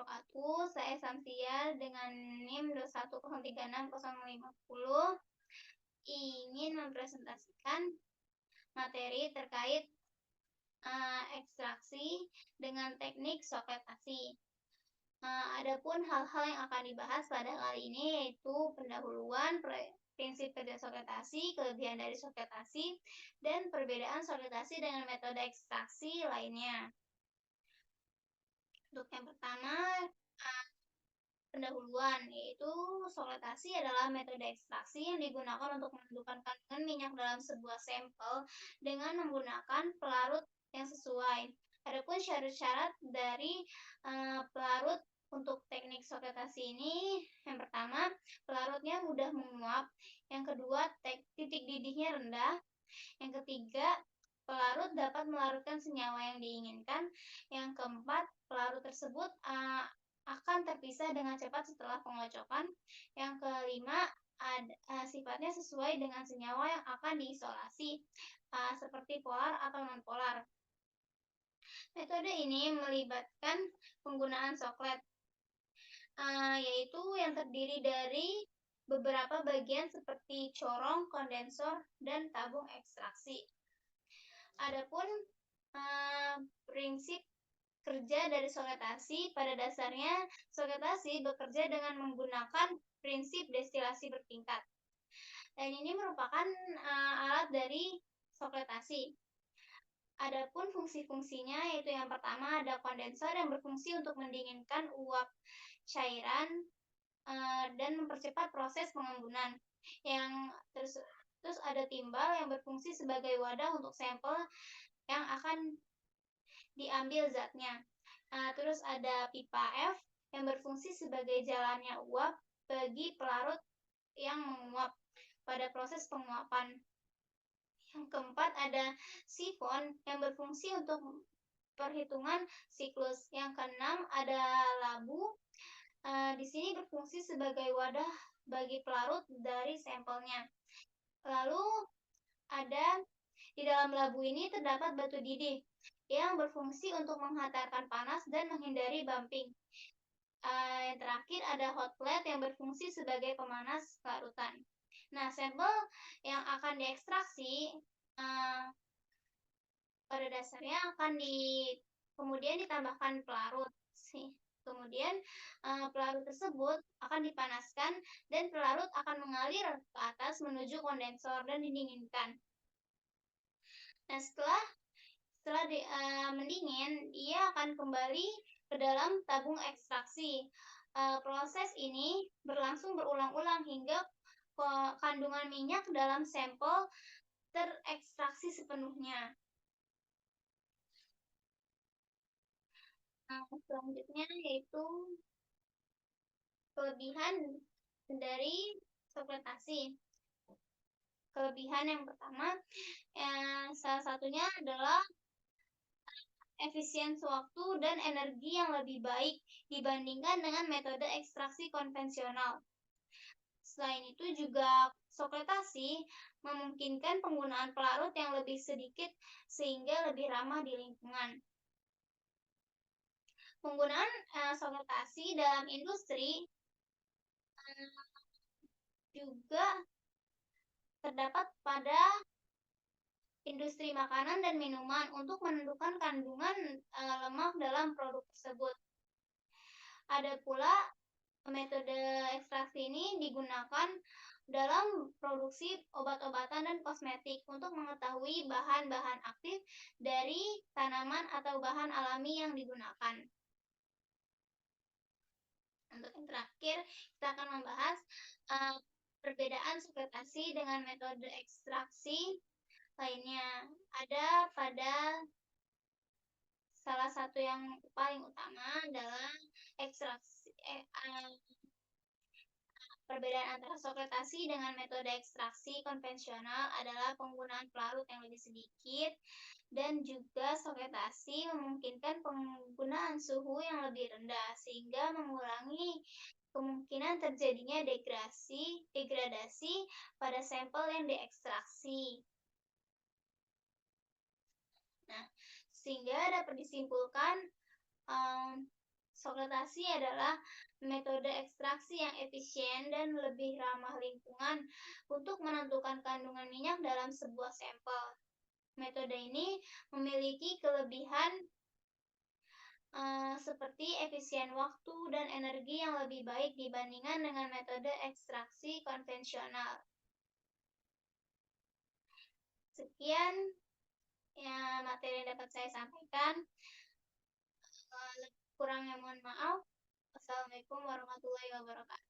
wabarakatuh. Saya Samsia dengan NIM 210360550 ingin mempresentasikan materi terkait ekstraksi dengan teknik soketasi. Adapun hal-hal yang akan dibahas pada kali ini yaitu pendahuluan prinsip kerja soketasi, kelebihan dari soketasi, dan perbedaan soketasi dengan metode ekstraksi lainnya. Untuk yang pertama, pendahuluan, yaitu soketasi adalah metode ekstraksi yang digunakan untuk menentukan kandungan minyak dalam sebuah sampel dengan menggunakan pelarut yang sesuai. Adapun syarat-syarat dari pelarut untuk teknik soketasi ini, yang pertama, pelarutnya mudah menguap. Yang kedua, titik didihnya rendah. Yang ketiga, pelarut dapat melarutkan senyawa yang diinginkan. Yang keempat, pelarut tersebut akan terpisah dengan cepat setelah pengocokan. Yang kelima, sifatnya sesuai dengan senyawa yang akan diisolasi, seperti polar atau non-polar. Metode ini melibatkan penggunaan soklet, yaitu yang terdiri dari beberapa bagian seperti corong, kondensor, dan tabung ekstraksi. Adapun prinsip kerja dari soketasi, pada dasarnya soketasi bekerja dengan menggunakan prinsip destilasi bertingkat. Dan ini merupakan alat dari soketasi. Adapun fungsi-fungsinya yaitu yang pertama ada kondensor yang berfungsi untuk mendinginkan uap cairan dan mempercepat proses pengembunan. Terus ada timbal yang berfungsi sebagai wadah untuk sampel yang akan diambil zatnya. Terus ada pipa F yang berfungsi sebagai jalannya uap bagi pelarut yang menguap pada proses penguapan. Yang keempat ada sifon yang berfungsi untuk perhitungan siklus. Yang keenam ada labu. Di sini berfungsi sebagai wadah bagi pelarut dari sampelnya. Lalu ada di dalam labu ini terdapat batu didih yang berfungsi untuk menghantarkan panas dan menghindari bumping. Yang terakhir ada hot plate yang berfungsi sebagai pemanas larutan. Nah, sampel yang akan diekstraksi pada dasarnya akan kemudian ditambahkan pelarut. Kemudian pelarut tersebut akan dipanaskan dan pelarut akan mengalir ke atas menuju kondensor dan didinginkan. Nah, setelah mendingin, ia akan kembali ke dalam tabung ekstraksi. Proses ini berlangsung berulang-ulang hingga kandungan minyak dalam sampel terekstraksi sepenuhnya. Selanjutnya yaitu kelebihan dari soketasi. Kelebihan yang pertama, salah satunya adalah efisiensi waktu dan energi yang lebih baik dibandingkan dengan metode ekstraksi konvensional. Selain itu juga soketasi memungkinkan penggunaan pelarut yang lebih sedikit sehingga lebih ramah di lingkungan. Penggunaan soketasi dalam industri juga terdapat pada industri makanan dan minuman untuk menentukan kandungan lemak dalam produk tersebut. Ada pula metode ekstraksi ini digunakan dalam produksi obat-obatan dan kosmetik untuk mengetahui bahan-bahan aktif dari tanaman atau bahan alami yang digunakan. Untuk yang terakhir, kita akan membahas perbedaan soketasi dengan metode ekstraksi lainnya. Ada pada salah satu yang paling utama adalah perbedaan antara soketasi dengan metode ekstraksi konvensional adalah penggunaan pelarut yang lebih sedikit, dan juga soketasi memungkinkan penggunaan suhu yang lebih rendah sehingga mengurangi kemungkinan terjadinya degradasi pada sampel yang diekstraksi. Nah, sehingga dapat disimpulkan flotasi adalah metode ekstraksi yang efisien dan lebih ramah lingkungan untuk menentukan kandungan minyak dalam sebuah sampel. Metode ini memiliki kelebihan seperti efisien waktu dan energi yang lebih baik dibandingkan dengan metode ekstraksi konvensional. Sekian ya materi yang dapat saya sampaikan. Kurangnya mohon maaf. Wassalamualaikum warahmatullahi wabarakatuh.